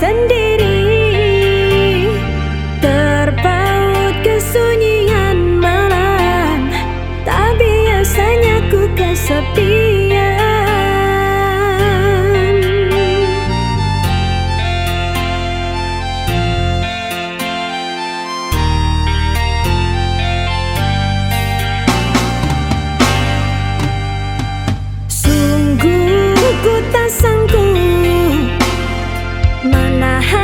sendiri, terpaut kesunyian malam. Tak biasanya ku kesepian. Sungguh ku tak sanggup menahan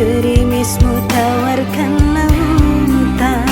gerimismu tawarkan lautan.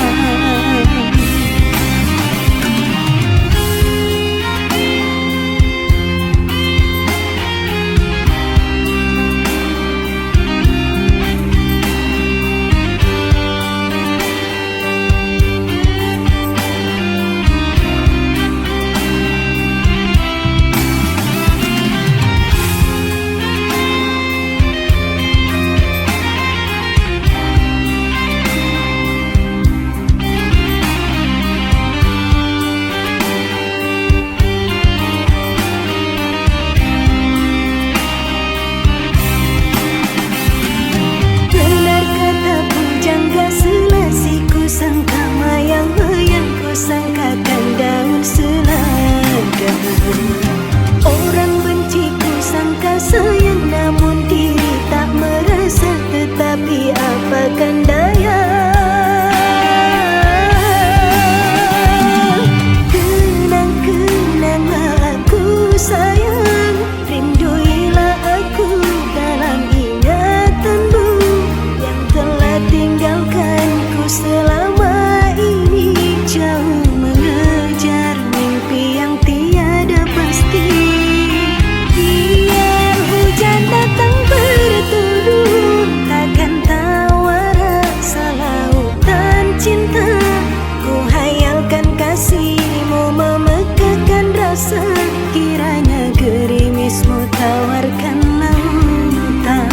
Orang benci ku sangka sayang, namun diri tak merasa. Tetapi apakan daya, kenang-kenanglah aku sayang. Rinduilah aku dalam ingatanmu yang telah tinggalkanku selama ini. Jauh mengejar mimpi yang tiada pasti. Biar hujan datang berturun, takkan tawar rasa lautan cinta. Ku hayalkan kasihmu memekakkan rasa, kiranya gerimismu tawarkan lautan.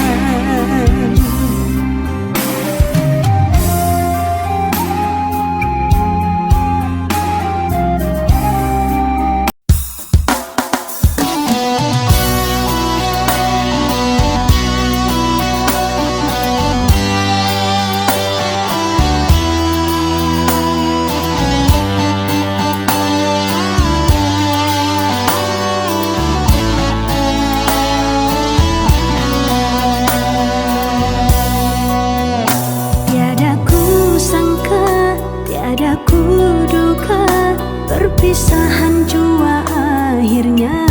Tiada kuduga perpisahan jua akhirnya.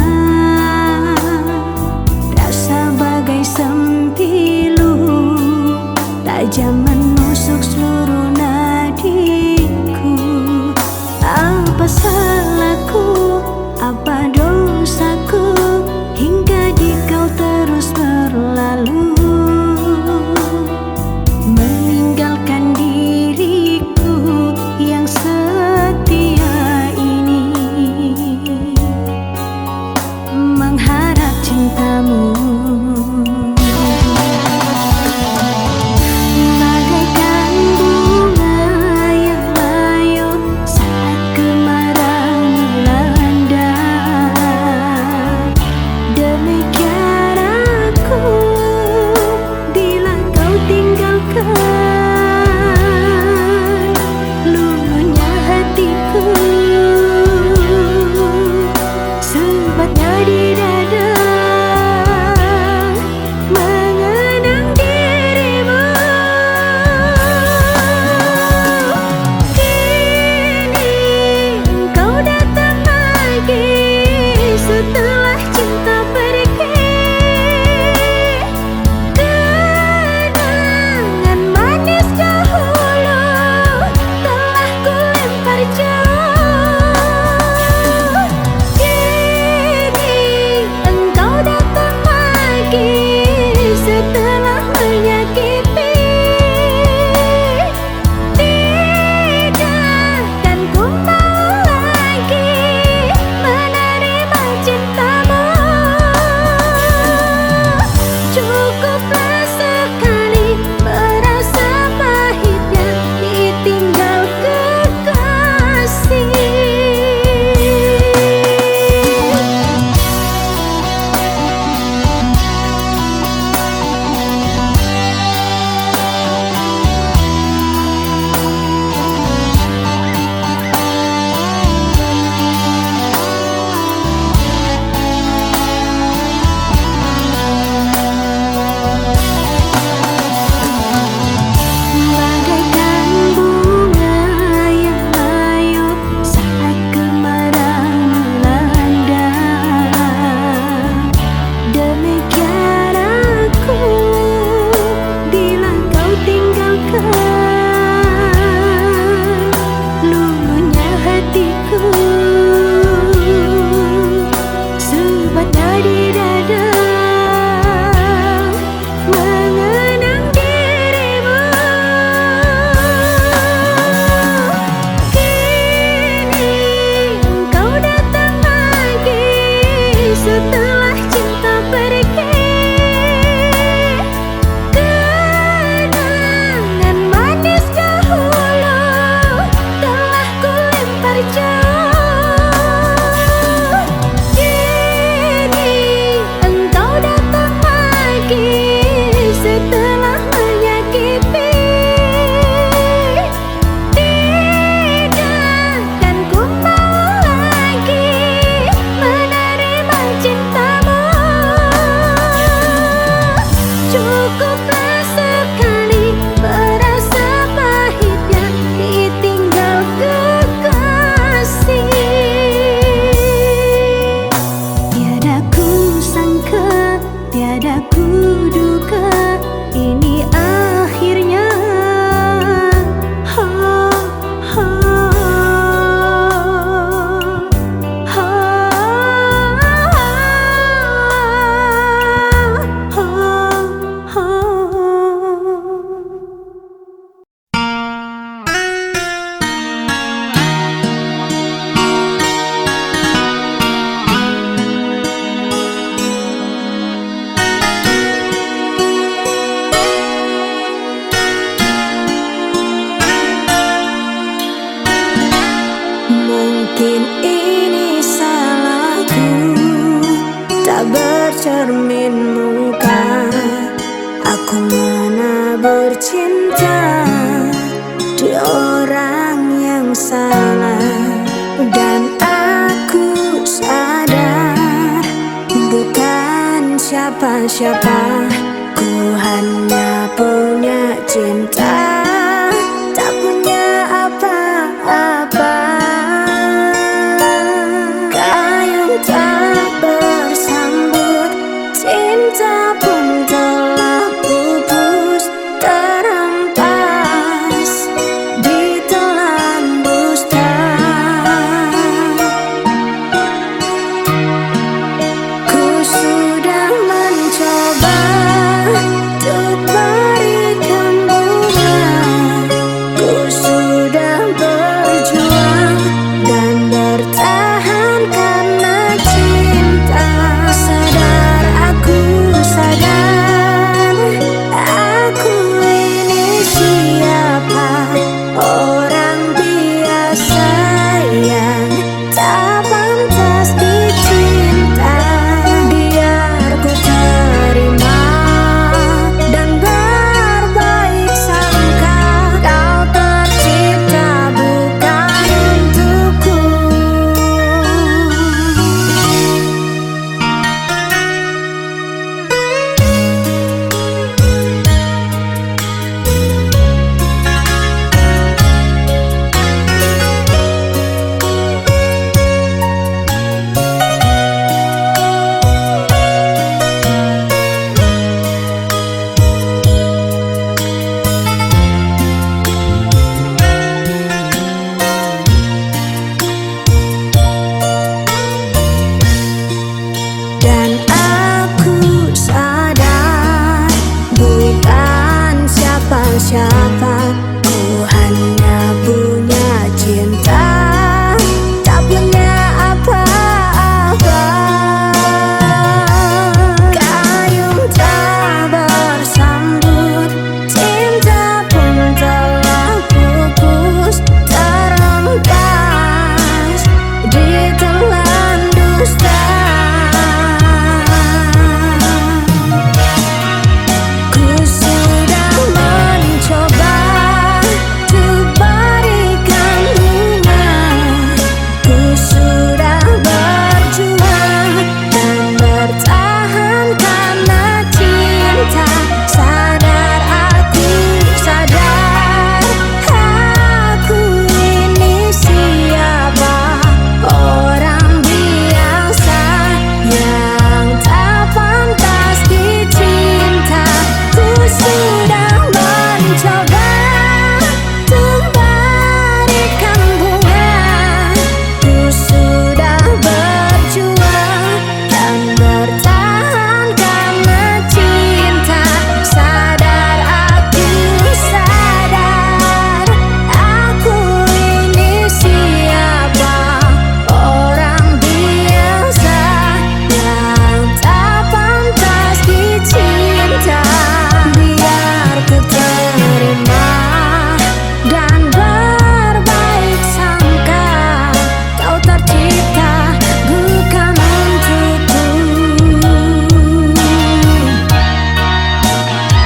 Rasa bagai sempilu tajam menusuk seluruh nadiku. Apa salahku, apa dosaku, hingga di kau terus berlalu, meninggalkan diriku yang setia ini, mengharap cintamu. Bagaikan bunga cermin muka, aku menabur cinta di orang yang salah. Dan aku sadar bukan siapa-siapa, ku hanya punya cinta, tak punya apa-apa. Gayung tak bersambut, cinta pun telah pupus, terhempas ditelan dusta. Ku sudah mencoba untuk berikan bunga, ku sudah berjuang dan bertahan karena cinta. Sadar, aku sadar, aku ini siapa, orang biasa yang tak pantas dicinta. Biar ku terima dan berbaik sangka, kau tercipta bukan untukku. Dan aku sadar bukan siapa-siapa, ku hanya punya cinta, tak punya apa-apa. Gayung tak bersambut, cinta pun telah pupus, terhempas ditelan dusta. Ku sudah mencoba untuk berikan bunga, ku sudah berjuang dan bertahan karena cinta. Sadar, aku sadar, aku ini siapa, orang biasa yang tak pantas dicinta. Ku sudah mencoba untuk berikan bunga, ku sudah berjuang dan bertahan karena cinta. Sadar, aku sadar, aku ini siapa, orang biasa yang tak pantas dicinta. Biar ku terima dan berbaik sangka, kau tercipta bukan untukku.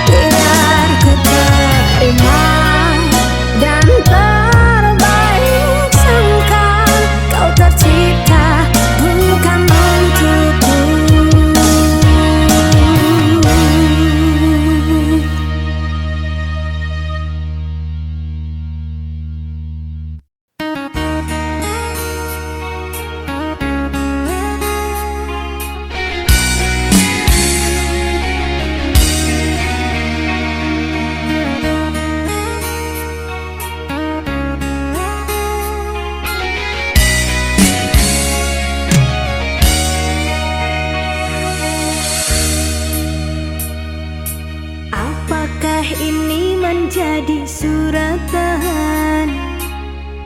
Biar ku terima dan berbaik sangka, kau tercipta bukan untukku. Apakah ini menjadi suratan,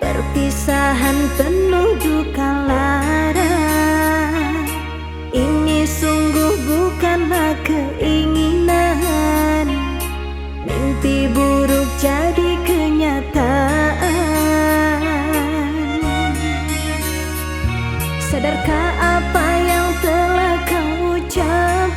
perpisahan penuh duka lara? Ini sungguh bukanlah keinginan, mimpi buruk jadi kenyataan. Sadarkah apa yang telah kau ucapkan?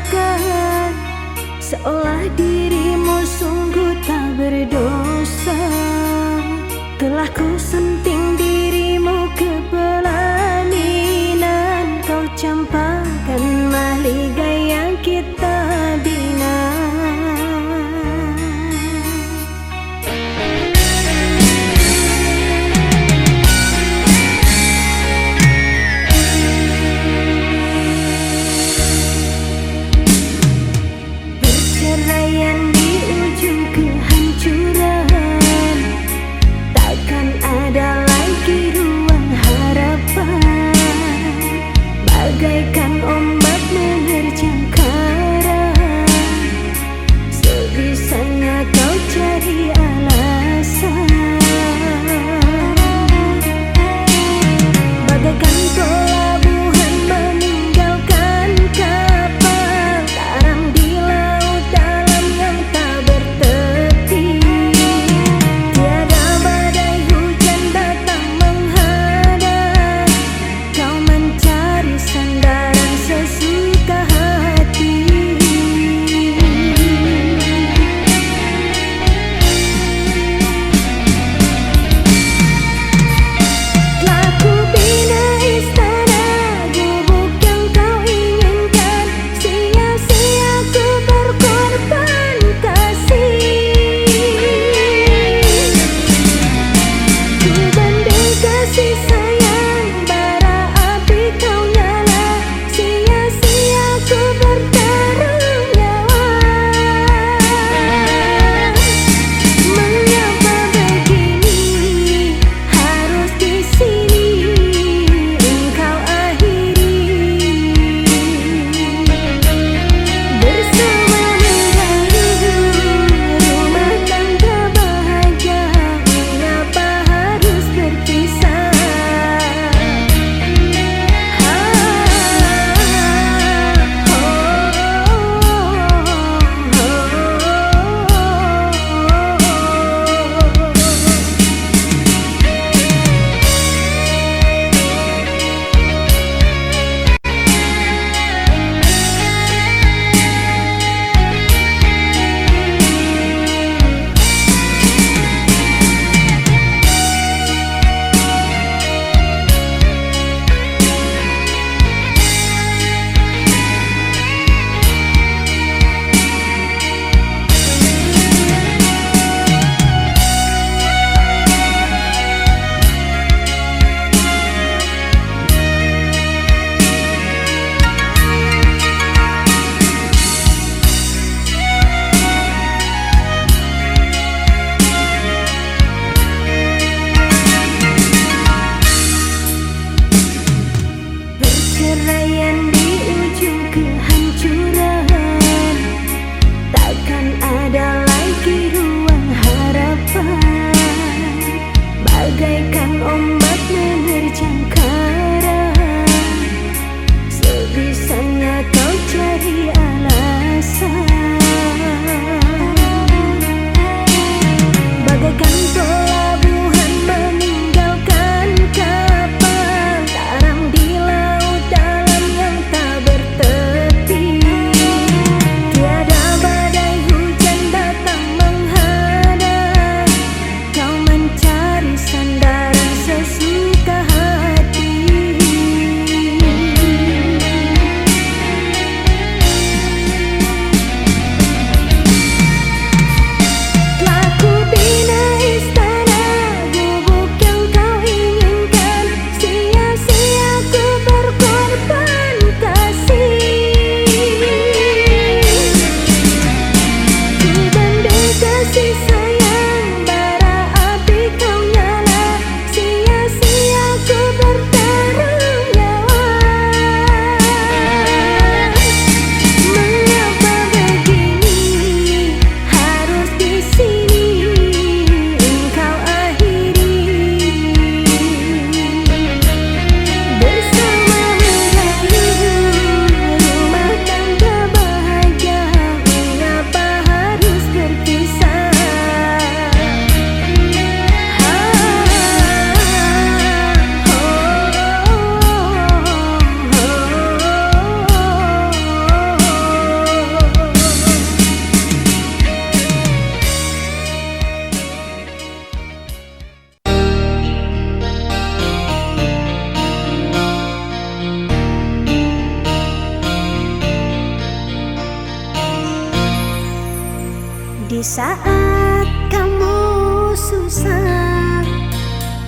saat kamu susah,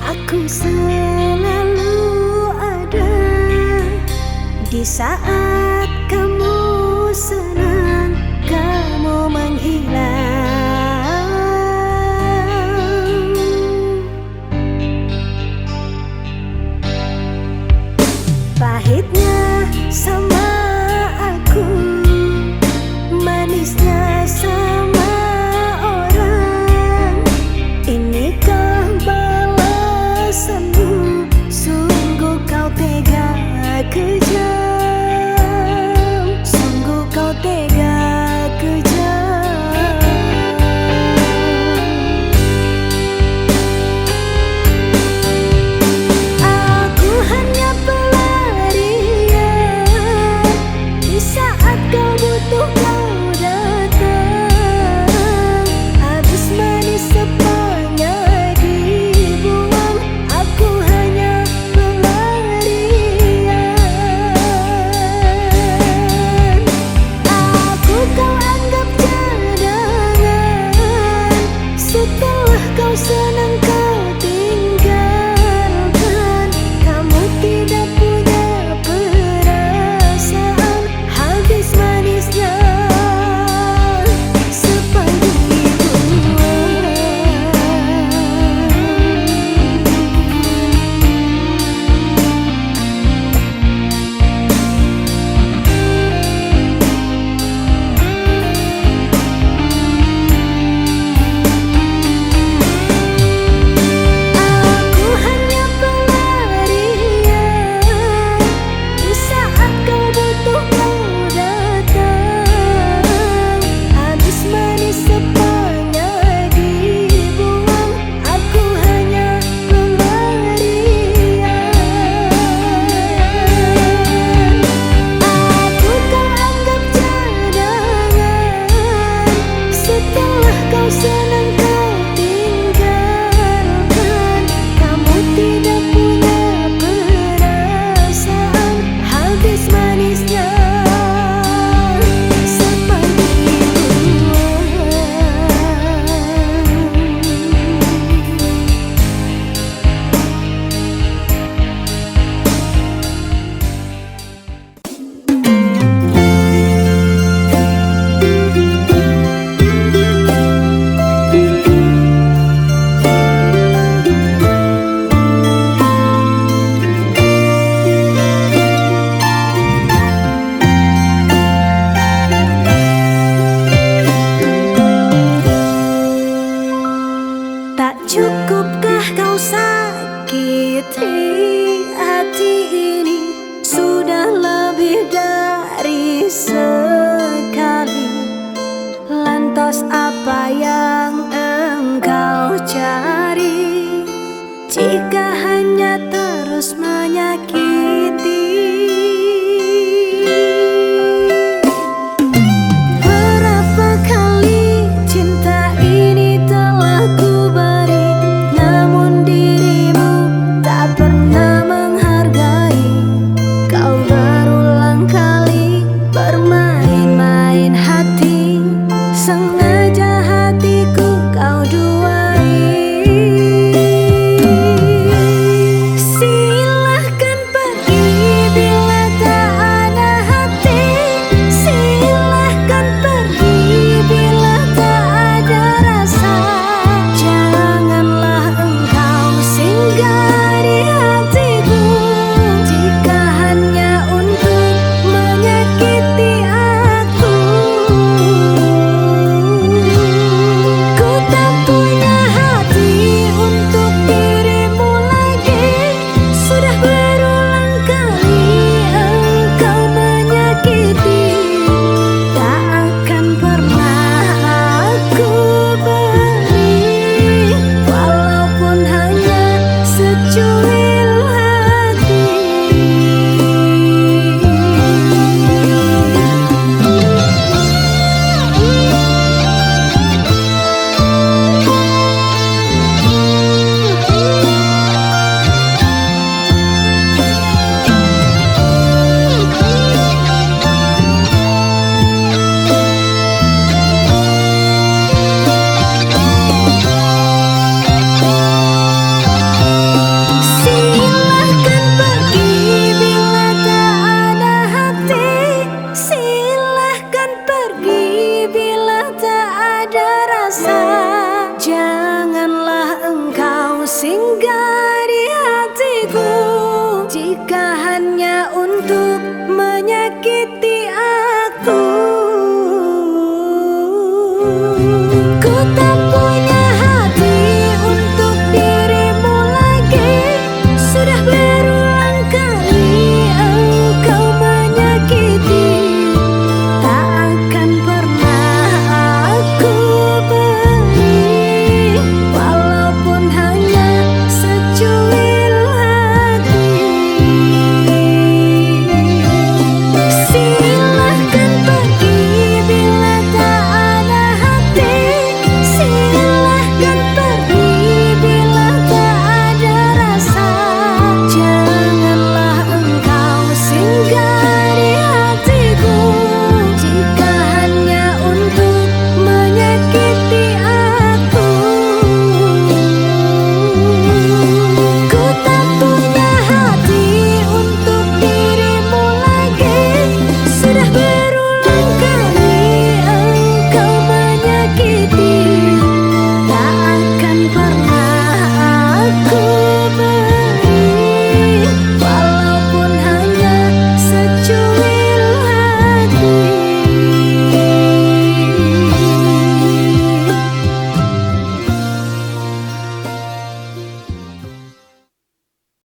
aku selalu ada. Di saat kamu senang, kamu menghilang. Pahitnya sama aku, manisnya sama orang. Inikah balasanmu? Sungguh kau tega kejam, sungguh kau tega kejam. Aku hanya pelarian, di saat kau butuh kau datang. Habis manis sepanya dibuang, aku hanya pelarian. Aku kau anggap cadangan, setelah kau senang kau tinggalkan. Kamu tidak punya perasaan, habis manisnya sepagi dibuang. Aku hanya pelarian, di saat kau butuh kau datang. Habis manis sepanya dibuang, aku hanya pelarian. Aku kau anggap cadangan, setelah kau senang kau tinggalkan. Kamu tidak punya perasaan, habis manisnya sepagi dibuang. Tak cukupkah kau sakiti hati ini? Sudah lebih dari sekali. Lantas apa yang engkau cari? Jika